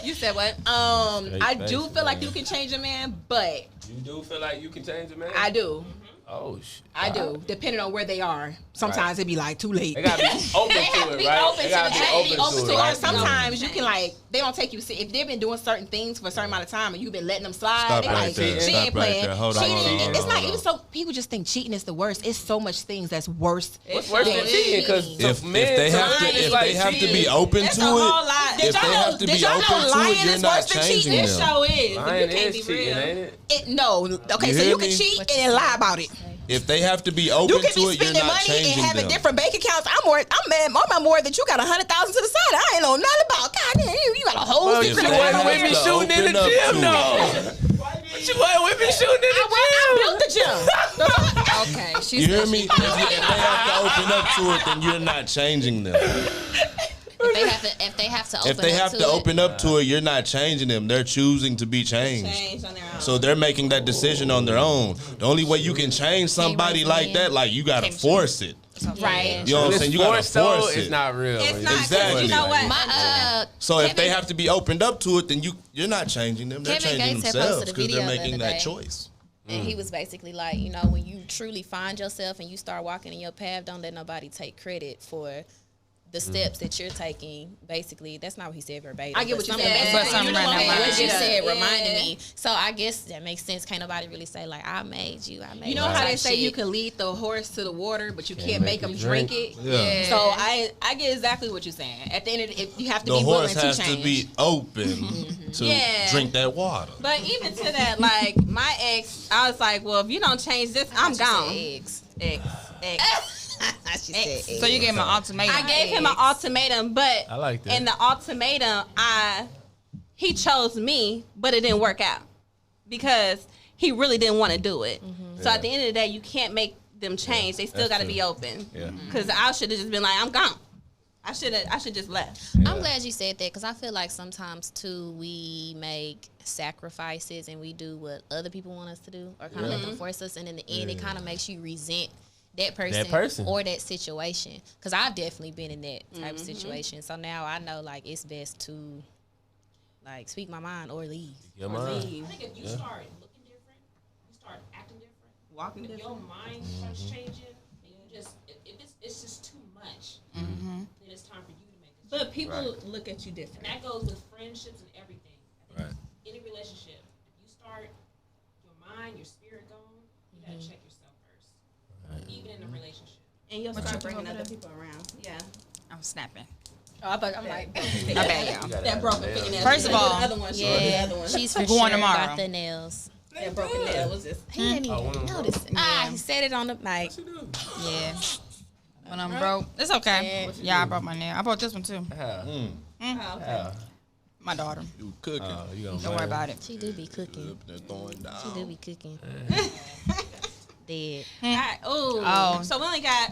You said what? I do feel like you can change a man, but You do feel like you can change a man? I do. Oh shit. I do, depending on where they are. Sometimes it be like too late. They gotta be open to it, right? They gotta be open to it. Or right? sometimes you can like they don't take you if they've been doing certain things for a certain amount of time and you've been letting them slide. Stop They right like there. she Stop ain't right playing. there. Hold on, Cheating, hold on, it's hold not on. even so. People just think cheating is the worst. It's so much things that's worse. What's worse than cheating? Because If they have to be open That's to a whole it, lot. if they have to be open to it, you're not changing It them. sure is. Lying You can't is be cheating, real. ain't it? No, okay, You so hear you can me? cheat and then lie about it. If they have to be You open can to be it, you're spending not money and changing having them. different bank accounts. I'm mad more that you got 100,000 to the side. I ain't know nothing about. God damn, you got a whole Well, you secret. they wasn't have with me to shooting in the open up gym, to though. But you wasn't with me shooting in the I gym. built the gym. Okay. She You hear said me? she- If they have to open up to it, then you're not changing them. If they have to open If they up have to to it, open up to it, you're not changing them. They're choosing to be changed. Changed on their own. So they're making that decision on their own. The only way you can change somebody raise like men. that, like you gotta force it. right. You know what I'm saying? You gotta force It's it. not real. It's not. 'Cause Exactly. you know what? My So if they Kevin- have to be opened up to it, then you're not changing them. They're Kevin changing Gates had themselves posted a because they're video the making other that day. choice. And he was basically like, you know, when you truly find yourself and you start walking in your path, don't let nobody take credit for the steps that you're taking. Basically, that's not what he said verbatim. I get what you said. But something right now, What you said reminded me. So I guess that makes sense. Can't nobody really say like, I made you. You know how they say you can lead the horse to the water, but you can't make him drink it. Yeah. So I get exactly what you're saying. At the end of the day, you have to The be willing horse to has change. to be open to drink that water. But even to that, like my ex, I was like, well, if you don't change this, I'm gone. Eggs. Ex. So you gave him an ultimatum. I gave him an ultimatum, but I like that. in the ultimatum, he chose me, but it didn't work out because he really didn't want to do it. So at the end of the day, you can't make them change. They still got to be open. Yeah. Because I should have just been like, I'm gone. I should just left. I'm glad you said that because I feel like sometimes too we make sacrifices and we do what other people want us to do or kind of let them force us, and in the end it kind of makes you resent that person or that situation. Because I've definitely been in that type of situation. So now I know like it's best to like speak my mind or leave. Your I mind. think if you start looking different, you start acting different, Walking if different. your mind starts changing, and you just if it's just too much, then it's time for you to make a change. But people look at you different. And that goes with friendships and everything. I think Right. any relationship, if you start your mind, your spirit going, you gotta check yourself first. Even in a relationship. And you'll What start you bringing doing other over people around. Yeah. I'm snapping. Oh, I thought I'm like, My bad, y'all. that broken fingernail. First of all, the other one. Yeah, The other one. she's for Going sure tomorrow. got the nails. That broken nail was just. He didn't even notice it. Ah, he said it on the mic. Yeah. When I'm broke, it's okay. Yeah, I broke my nail. I broke this one too. Oh, okay. My daughter. You cooking. Don't worry about it. She do be cooking. They're throwing down. She do be cooking. Dead. All right. Ooh. Oh. So we only got.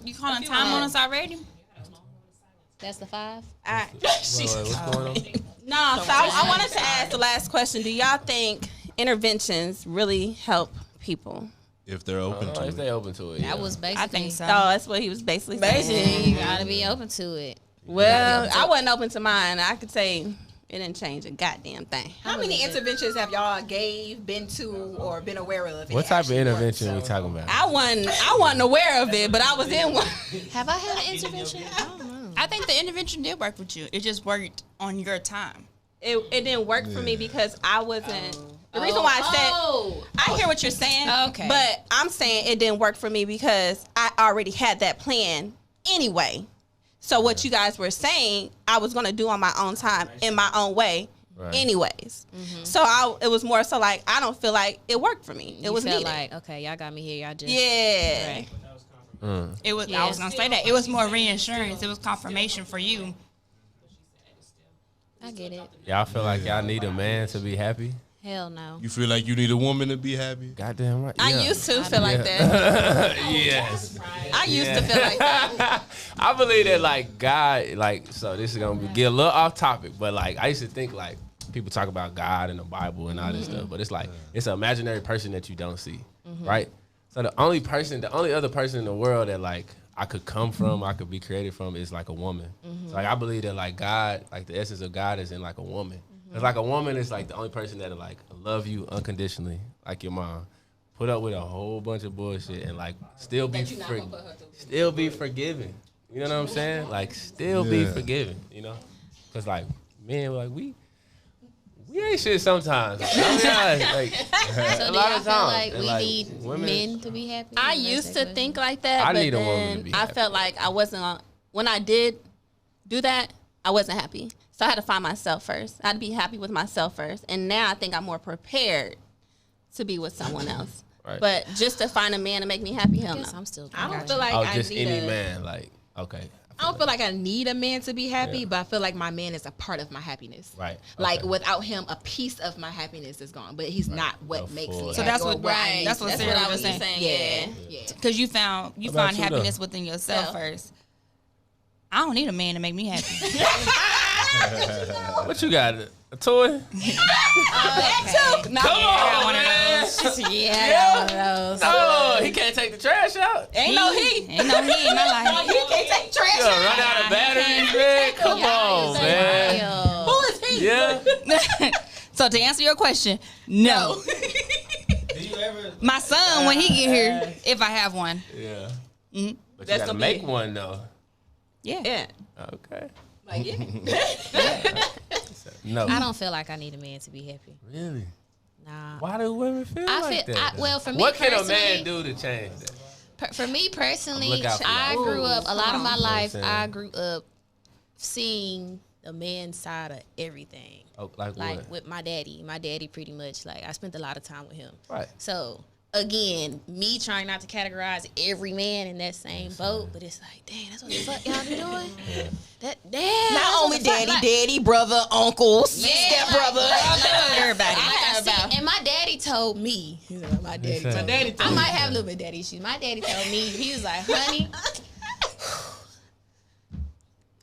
You calling time on us already? That's the 5? All right. What's going on? No, so I wanted to ask the last question. Do y'all think interventions really help people? If they're open to If it. they open to it. That was basically. I think so. Oh, that's what he was basically saying. You gotta be open to it. Well, I wasn't open to mine. I could say it didn't change a goddamn thing. How many interventions have y'all been to, or been aware of? What type of intervention we talking about? I wasn't aware of it, but I was in one. Have I had an intervention? I don't know. I think the intervention did work with you. It just worked on your time. It didn't work for me because I wasn't. The reason why I said I hear what you're saying, Okay. but I'm saying it didn't work for me because I already had that plan anyway. So what you guys were saying, I was gonna do on my own time in my own way, anyways. So it was more so like I don't feel like it worked for me. It was felt needed. like, okay, y'all got me here. Y'all just Yeah. Right. It was. I was gonna say that it was more reinsurance. It was confirmation for you. I get it. Y'all feel like y'all need a man to be happy? Hell no. You feel like you need a woman to be happy? Goddamn right. I Yeah. used to feel like that. Yes. I used to feel like that. I believe that like God, like, so this is gonna get a little off topic, but like I used to think like people talk about God and the Bible and all this stuff, but it's like it's an imaginary person that you don't see, right? So the only other person in the world that like I could come from, I could be created from is like a woman. So like I believe that like God, like the essence of God is in like a woman. It's like a woman is like the only person that'll like love you unconditionally, like your mom. Put up with a whole bunch of bullshit and like still be forgiving. You know what I'm saying? Like still be forgiving. You know, because like men, like we ain't shit sometimes. I mean, like So a do lot y'all of feel times. like And, we like, need women- men to be happy? I That's used that to question. think like that, I but need a woman then to be I happy. felt like I wasn't on, when I did do that, I wasn't happy. So I had to find myself first. I had to be happy with myself first. And now I think I'm more prepared to be with someone else. Right. But just to find a man to make me happy, hell I no. guess I'm still. I don't feel like Oh, I just need any a man. Like okay. I don't feel like I need a man to be happy, but I feel like my man is a part of my happiness. Right. Like Okay. without him, a piece of my happiness is gone. But he's not what The makes full me So happy. that's or what I need that's to- what Sarah what I was was saying. saying. Yeah. Because you About find you, happiness though? within yourself first. I don't need a man to make me happy. What you got? A toy? That too. No, Come on, one of man. Yeah. Oh, he can't take the trash out. ain't no he. Ain't no he in my life. He can't take trash You gonna run out of batteries, man? Come on, man. Who is he? Yeah. So to answer your question, no. Do you ever My son when he get here, if I have one. Yeah. Mm-hmm. But you gotta make one though. Yeah. Okay. Like, yeah. No. I don't feel like I need a man to be happy. Really? Nah. Why do women feel like that? Well, for me what can a personally, man do to change that? For me personally, Look out for I y'all. grew up, a lot of my life, You know what I'm I grew up seeing the man's side of everything. Oh, like what? With my daddy. My daddy pretty much, like, I spent a lot of time with him. Right. So, again, me trying not to categorize every man in that same boat, but it's like, dang, that's what the fuck y'all be doing? Not only daddy, brother, uncles, stepbrother, everybody. And my daddy told me, my daddy told me, I might have a little bit of daddy issues. My daddy told me, he was like, honey,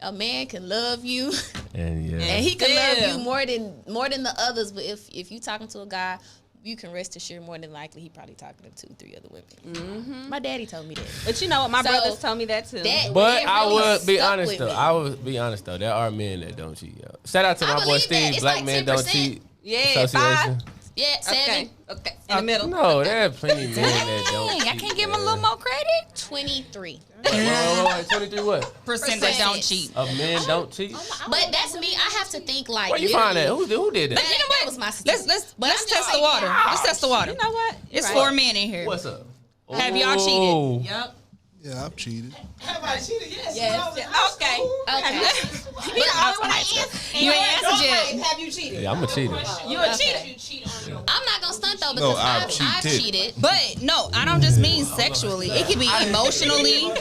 a man can love you, and he can love you more than the others. But if you talking to a guy, you can rest assured more than likely he probably talking to 2-3 other women. Mm-hmm. My daddy told me that. But you know what? My brothers told me that too. But I would be honest though. I would be honest though. There are men that don't cheat. Yo. Shout out to my boy Steve. Black like men 10%. Don't cheat. Yeah, 5. Yeah, 7. Okay. In the middle. No, there are plenty of men that don't cheat. I can't give him a little more credit. 23. Wait, 23 what? Percent that don't cheat. Of men don't cheat. But that's me. I have to think like. Where you find that? Who did that? But you know what? That was my Let's test the water. Let's test the water. You know what? It's 4 men in here. What's up? Have y'all cheated? Yep. Yeah, I've cheated. Have I cheated? Yes. Okay. You ain't answered yet. Have you cheated? Yeah, I'm a cheater. You a cheater. You cheat on your. I'm not gonna stunt though No, because I've I've cheated. But no, I don't just mean sexually. It could be emotionally,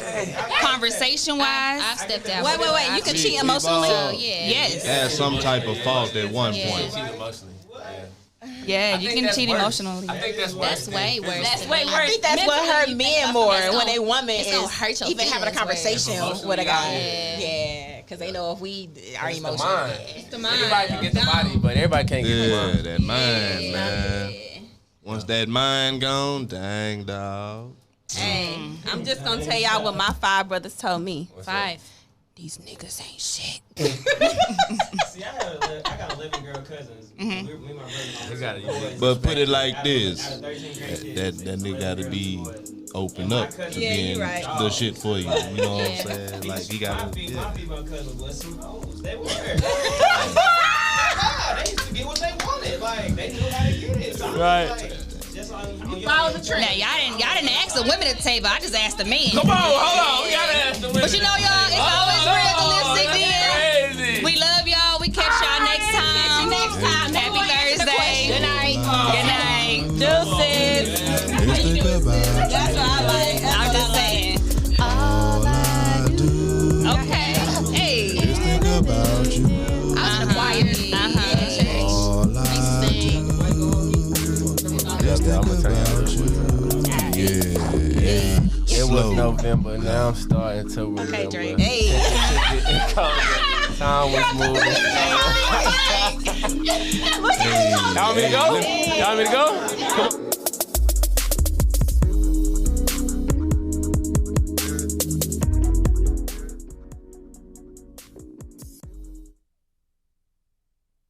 conversation wise. I've stepped out. Wait. You can cheat emotionally? So, yeah. Yes. Had some type of fault at one point. Cheat emotionally. Yeah, you can cheat emotionally. I think that's worse. That's way worse. That's way worse. I think that's what hurt men more when a woman it's gonna hurt is your even having a feelings conversation with a guy. Yeah. Yeah, because they know if we are It's the emotional. mind. It's the mind. Everybody can get the body, but everybody can't get the Yeah, mind. that mind, man. Once that mind gone, dang dog. Hey, I'm just gonna tell y'all what my 5 brothers told me. 5. These niggas ain't shit. See, I got 11 girl cousins. Me and my brother. But put it like this: that nigga gotta be open up to being the shit for you. You know what I'm saying? Like he gotta. My female cousins was some hoes. They were. They used to get what they wanted. Like they knew how to get it. So Right. Follow the trend. Now y'all didn't ask the women at the table. I just asked the men. Come on, hold on. We gotta ask the women. But you know y'all, it's always realistic then. Crazy. We love y'all. We catch y'all next time. Happy Thursday. Good night. Good night. Deuces. That's what I like. I'm just saying. All I do Okay. Hey. is think about you. I was in the choir. All I do is think about you. Yeah. It was November. Now I'm starting to remember. Okay, Drake. Hey. Time was moving. Y'all want me to go? Y'all want me to go? Come on.